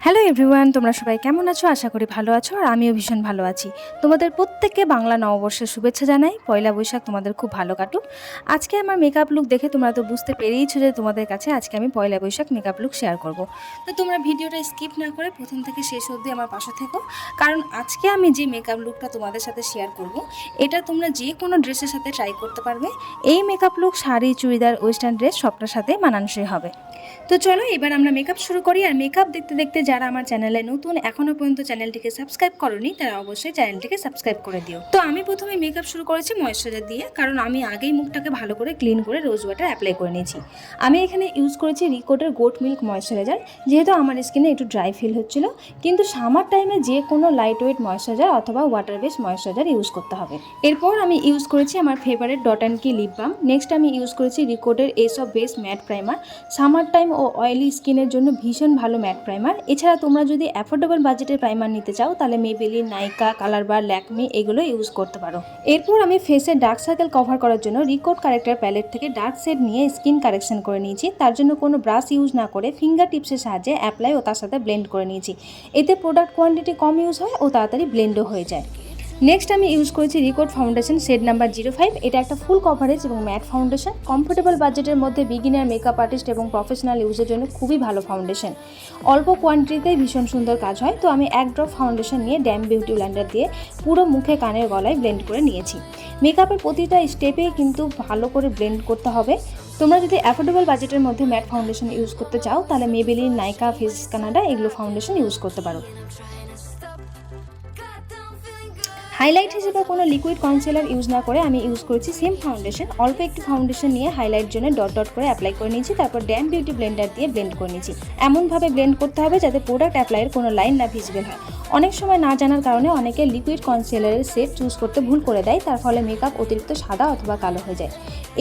Hello everyone, তোমরা সবাই কেমন আছো? আশা করি ভালো আছো আর আমিও ভীষণ ভালো আছি। তোমাদের প্রত্যেককে বাংলা নববর্ষের শুভেচ্ছা জানাই। পয়লা বৈশাখ তোমাদের খুব ভালো কাটুক। আজকে আমার মেকআপ লুক দেখে তোমরা তো বুঝতে পেরেইছো যে তোমাদের কাছে আজকে আমি পয়লা বৈশাখ মেকআপ লুক শেয়ার করব। তো তোমরা ভিডিওটা স্কিপ না করে প্রথম থেকে শেষ অবধি আমার পাশে থেকো, কারণ আজকে আমি যে মেকআপ লুকটা তোমাদের সাথে শেয়ার করব এটা তোমরা যে কোনো ড্রেসের সাথে ট্রাই করতে পারবে। এই makeup look sari, churidar, western dress সবটার সাথে মানানসই হবে। তো চলো এবার আমরা মেকআপ শুরু করি। আর মেকআপ দেখতে দেখতে যারা আমার চ্যানেলে নতুন, এখনও পর্যন্ত চ্যানেলটিকে সাবস্ক্রাইব করোনি, তারা অবশ্যই চ্যানেলটিকে সাবস্ক্রাইব করে দিও। তো আমি প্রথমে মেকআপ শুরু করেছি ময়েশ্চারাইজার দিয়ে, কারণ আমি আগেই মুখটাকে ভালো করে ক্লিন করে রোজ ওয়াটার অ্যাপ্লাই করে নিয়েছি। আমি এখানে ইউজ করেছি রিকোটের গোট মিল্ক ময়েশ্চারাইজার, যেহেতু আমার স্কিনে একটু ড্রাই ফিল হচ্ছিল। কিন্তু সামার টাইমে যে কোনো লাইট ওয়েট ময়েশ্চারাইজার অথবা ওয়াটার বেস ময়েশ্চারাইজার ইউজ করতে হবে। এরপর আমি ইউজ করেছি আমার favourite Dot and Key lip balm. Next আমি ইউজ করেছি রিকোটের এসব base matte primer. Summer time ও অয়েলি স্কিনের জন্য ভীষণ ভালো ম্যাট প্রাইমার। এছাড়া তোমরা যদি অ্যাফোর্ডেবল বাজেটের প্রাইমার নিতে চাও তাহলে মেবেলিন, নাইকা, কালার বার, ল্যাকমি এগুলো ইউজ করতে পারো। এরপর আমি ফেসের ডার্ক সার্কেল কভার করার জন্য রিকোট কারেক্টার প্যালেট থেকে ডার্ক শেড নিয়ে স্কিন কারেকশন করে নিয়েছি। তার জন্য কোনো ব্রাশ ইউজ না করে ফিঙ্গার টিপসের সাহায্যে অ্যাপ্লাই ও তার সাথে ব্লেন্ড করে নিয়েছি। এতে প্রোডাক্ট কোয়ান্টিটি কম ইউজ হয় ও তাড়াতাড়ি ব্লেন্ডও হয়ে যায়। নেক্সট আমি ইউজ করেছি রিকোট ফাউন্ডেশন শেড নাম্বার 05। এটা একটা ফুল কভারেজ এবং ম্যাট ফাউন্ডেশন। কমফোর্টেবল বাজেটের মধ্যে বিগিনার, মেকআপ আর্টিস্ট এবং প্রফেশনাল ইউজের জন্য খুবই ভালো ফাউন্ডেশন। অল্প কোয়ান্টিটিতেই ভীষণ সুন্দর কাজ হয়। তো আমি এক ড্রপ ফাউন্ডেশন নিয়ে ড্যাম বিউটি ব্লেন্ডার দিয়ে পুরো মুখে, কানের, গলায় ব্লেন্ড করে নিয়েছি। মেকআপের প্রতিটা স্টেপে কিন্তু ভালো করে ব্লেন্ড করতে হবে। তোমরা যদি অ্যাফোর্ডেবল বাজেটের মধ্যে ম্যাট ফাউন্ডেশন ইউজ করতে চাও তাহলে মেবেলিন, নাইকা, ফেস কানাডা এগুলো ফাউন্ডেশন ইউজ করতে পারো। হাইলাইট হিসেবে কোনো লিকুইড কনসিলার ইউজ না করে আমি ইউজ করেছি সেম ফাউন্ডেশন। অল্প একটু ফাউন্ডেশন নিয়ে হাইলাইট জন্য ডট ডট করে অ্যাপ্লাই করে নিয়েছি। তারপর ড্যাম বিউটি ব্লেন্ডার দিয়ে ব্লেন্ড করে নিয়েছি। এমনভাবে ব্লেন্ড করতে হবে যাতে প্রোডাক্ট অ্যাপ্লাইয়ের কোনো লাইন না ভিজিবল হয়। অনেক সময় না জানার কারণে অনেকে লিকুইড কনসিলারের শেড চুজ করতে ভুল করে দেয়, তার ফলে মেকআপ অতিরিক্ত সাদা অথবা কালো হয়ে যায়।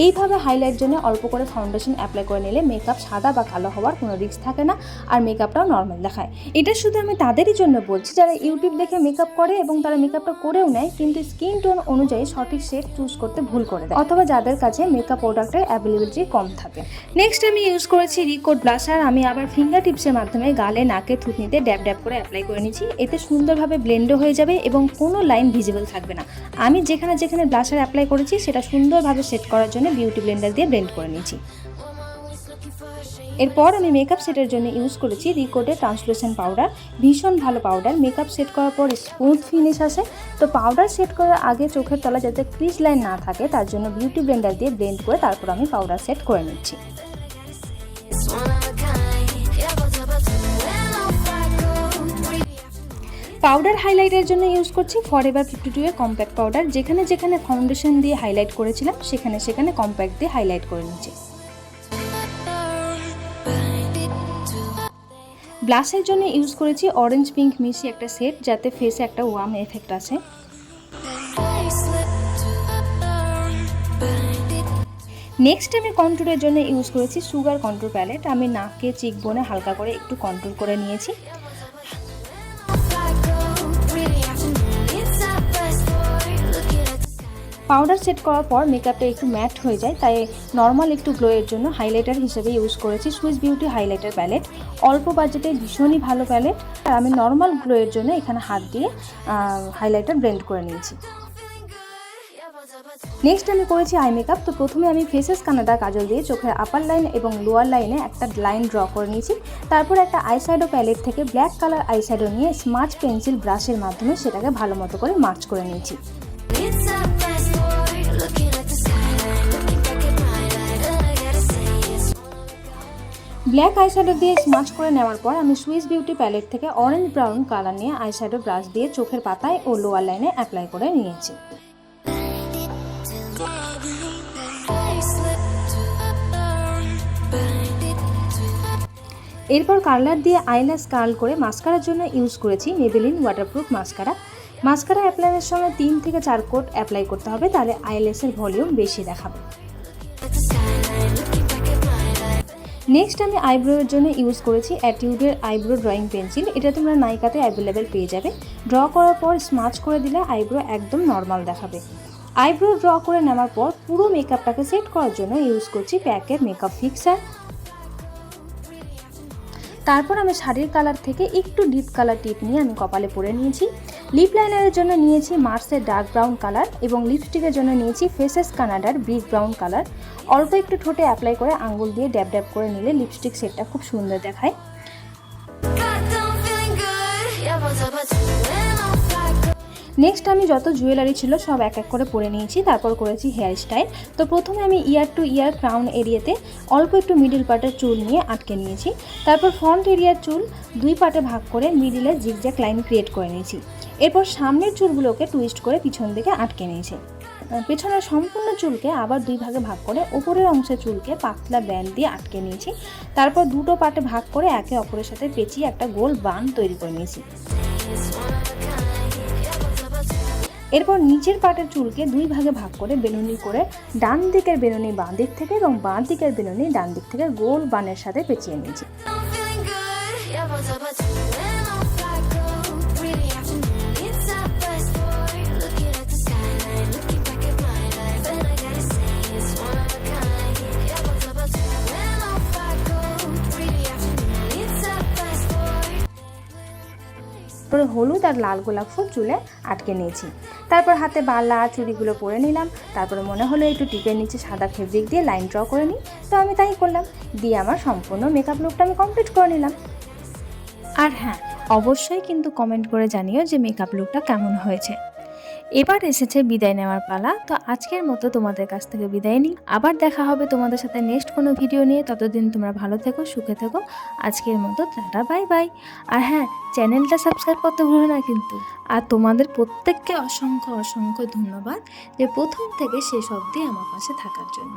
এইভাবে হাইলাইট জন্য অল্প করে ফাউন্ডেশন অ্যাপ্লাই করে নিলে মেকআপ সাদা বা কালো হওয়ার কোনো রিস্ক থাকে না, আর মেকআপটাও নর্মাল দেখায়। এটা শুধু আমি তাদেরই জন্য বলছি যারা ইউটিউব দেখে মেকআপ করে এবং তারা মেকআপটা করেও নেয় কিন্তু স্কিন টোন অনুযায়ী সঠিক শেড চুজ করতে ভুল করে দেয়, অথবা যাদের কাছে মেকআপ প্রোডাক্টের অ্যাভেলেবিলিটি কম থাকে। নেক্সট আমি ইউজ করেছি রিকোট ব্লাশার। আমি আবার ফিঙ্গার টিপসের মাধ্যমে গালে, নাকে, থুতনিতে ড্যাব ড্যাব করে অ্যাপ্লাই করে নিয়েছি। এতে সুন্দরভাবে ব্লেন্ডও হয়ে যাবে এবং কোনো লাইন ভিজিবল থাকবে না। আমি যেখানে যেখানে ব্লাশার অ্যাপ্লাই করেছি সেটা সুন্দরভাবে সেট করার জন্য বিউটি ব্লেন্ডার দিয়ে ব্লেন্ড করে নিয়েছি। এরপর আমি মেকআপ সেটের জন্য ইউজ করেছি রিকোটের ট্রান্সলুসেন্ট পাউডার। ভীষণ ভালো পাউডার। মেকআপ সেট করার পর স্মুথ ফিনিশ আসে। তো পাউডার সেট করার আগে চোখের তলায় যাতে ক্রিজ লাইন না থাকে তার জন্য বিউটি ব্লেন্ডার দিয়ে ব্লেন্ড করে তারপর আমি পাউডার সেট করে নিচ্ছি। পাউডার হাইলাইটের জন্য ইউজ করছি ফরএভার 52 এর কম্প্যাক্ট পাউডার। যেখানে যেখানে ফাউন্ডেশন দিয়ে হাইলাইট করেছিলাম সেখানে সেখানে কম্প্যাক্ট দিয়ে হাইলাইট করে নিচ্ছি। ব্লাশের জন্য ইউজ করেছি অরেঞ্জ পিঙ্ক মিশি একটা সেট, যাতে ফেসে একটা ওয়ার্ম এফেক্ট আসে। নেক্সট আমি কন্ট্যুরের জন্য ইউজ করেছি সুগার কন্ট্যুর প্যালেট। আমি নাকে, চিকবোনে হালকা করে একটু কন্ট্যুর করে নিয়েছি। পাউডার সেট করার পর মেকআপটা একটু ম্যাট হয়ে যায়, তাই নর্মাল একটু গ্লোয়ের জন্য হাইলাইটার হিসেবে ইউজ করেছি সুইস বিউটি হাইলাইটার প্যালেট। অল্প বাজেটে ভীষণই ভালো প্যালেট। আর আমি নর্মাল গ্লোয়ের জন্য এখানে হাত দিয়ে হাইলাইটার ব্লেন্ড করে নিয়েছি। নেক্সট আমি করেছি আই মেকআপ। তো প্রথমে আমি ফেসেস কানাডা কাজল দিয়ে চোখের আপার লাইন এবং লোয়ার লাইনে একটা লাইন ড্র করে নিয়েছি। তারপর একটা আইশ্যাডো প্যালেট থেকে ব্ল্যাক কালার আইশ্যাডো নিয়ে স্মাচ পেন্সিল ব্রাশের মাধ্যমে সেটাকে ভালো মতো করে মার্চ করে নিয়েছি। ব্ল্যাক আইশ্যাডো দিয়ে স্মাচ করে নেওয়ার পর আমি সুইস বিউটি প্যালেট থেকে অরেঞ্জ ব্রাউন কালার নিয়ে আইশ্যাডো ব্রাশ দিয়ে চোখের পাতায় ও লোয়ার লাইনে অ্যাপ্লাই করে নিয়েছি। এরপর কার্লার দিয়ে আইল্যাশ কার্ল করে মাস্কারার জন্য ইউজ করেছি মেবেলিন ওয়াটারপ্রুফ মাস্কারা। মাস্কারা অ্যাপ্লাইয়ের সময় 3 থেকে 4 কোট অ্যাপ্লাই করতে হবে, তাহলে আইল্যাশের ভলিউম বেশি দেখাবে। নেক্সট আমি আইব্রোয়ের জন্য ইউজ করেছি অ্যাটিউডের আইব্রো ড্রয়িং পেন্সিল। এটা তোমরা নাইকাতে অ্যাভেলেবেল পেয়ে যাবে। ড্র করার পর স্মাচ করে দিলে আইব্রো একদম নর্মাল দেখাবে। আইব্রো ড্র করে নেওয়ার পর পুরো মেকআপটাকে সেট করার জন্য ইউজ করছি প্যাকের মেকআপ ফিক্সার। তারপর আমি শাড়ির কালার থেকে একটু ডিপ কালার টিপ নিয়ে আমি কপালে পরে নিয়েছি। লিপ লাইনারের জন্য নিয়েছি মার্সের ডার্ক ব্রাউন কালার এবং লিপস্টিকের জন্য নিয়েছি ফেসেস কানাডার ব্রিক ব্রাউন কালার। অল্প একটু ঠোঁটে অ্যাপ্লাই করে আঙ্গুল দিয়ে ড্যাব ড্যাব করে নিলে লিপস্টিক শেডটা খুব সুন্দর দেখায়। নেক্সট আমি যত জুয়েলারি ছিল সব এক এক করে পরে নিয়েছি, তারপর করেছি হেয়ার স্টাইল। তো প্রথমে আমি ইয়ার টু ইয়ার ক্রাউন এরিয়াতে অল্প একটু মিডিল পার্টের চুল নিয়ে আটকে নিয়েছি। তারপর ফ্রন্ট এরিয়ার চুল দুই পার্টে ভাগ করে মিডিলে জিগজ্যাগ লাইন ক্রিয়েট করে নিয়েছি। এরপর সামনের চুলগুলোকে টুইস্ট করে পিছন দিকে আটকে নিয়েছি। পেছনের সম্পূর্ণ চুলকে আবার দুই ভাগে ভাগ করে উপরের অংশের চুলকে পাতলা ব্যান্ড দিয়ে আটকে নিয়েছি। তারপর দুটো পার্টে ভাগ করে একে অপরের সাথে পেঁচিয়ে একটা গোল বান তৈরি করে নিয়েছি। এরপর নিচের পাটের চুলকে দুই ভাগে ভাগ করে বেনুনি করে ডান দিকের বেনুনি বাঁ দিক থেকে এবং বাঁ দিকের বেনুনি ডান দিক থেকে গোল বানের সাথে পেঁচিয়ে নিয়েছি। তারপরে হলুদ আর লাল গোলাপ ফুল চুলে আটকে নিয়েছি। তারপর হাতে বালা চুড়িগুলো পরে নিলাম। তারপরে মনে হলো একটু টিপের নিচে সাদা ফেব্রিক দিয়ে লাইন ড্র করে নিই, তো আমি তাই করলাম। দিয়ে আমার সম্পূর্ণ মেকআপ লুকটা আমি কমপ্লিট করে নিলাম। আর হ্যাঁ, অবশ্যই কিন্তু কমেন্ট করে জানিও যে মেকআপ লুকটা কেমন হয়েছে। এবার এসেছে বিদায় নেওয়ার পালা। তো আজকের মতো তোমাদের কাছ থেকে বিদায় নিই। আবার দেখা হবে তোমাদের সাথে নেক্সট কোনো ভিডিও নিয়ে। ততদিন তোমরা ভালো থেকো, সুখে থেকো। আজকের মতো টাটা, বাই বাই। আর হ্যাঁ, চ্যানেলটা সাবস্ক্রাইব করতে ভুলো না কিন্তু। আর তোমাদের প্রত্যেককে অসংখ্য অসংখ্য ধন্যবাদ যে প্রথম থেকে শেষ অবধি আমার পাশে থাকার জন্য।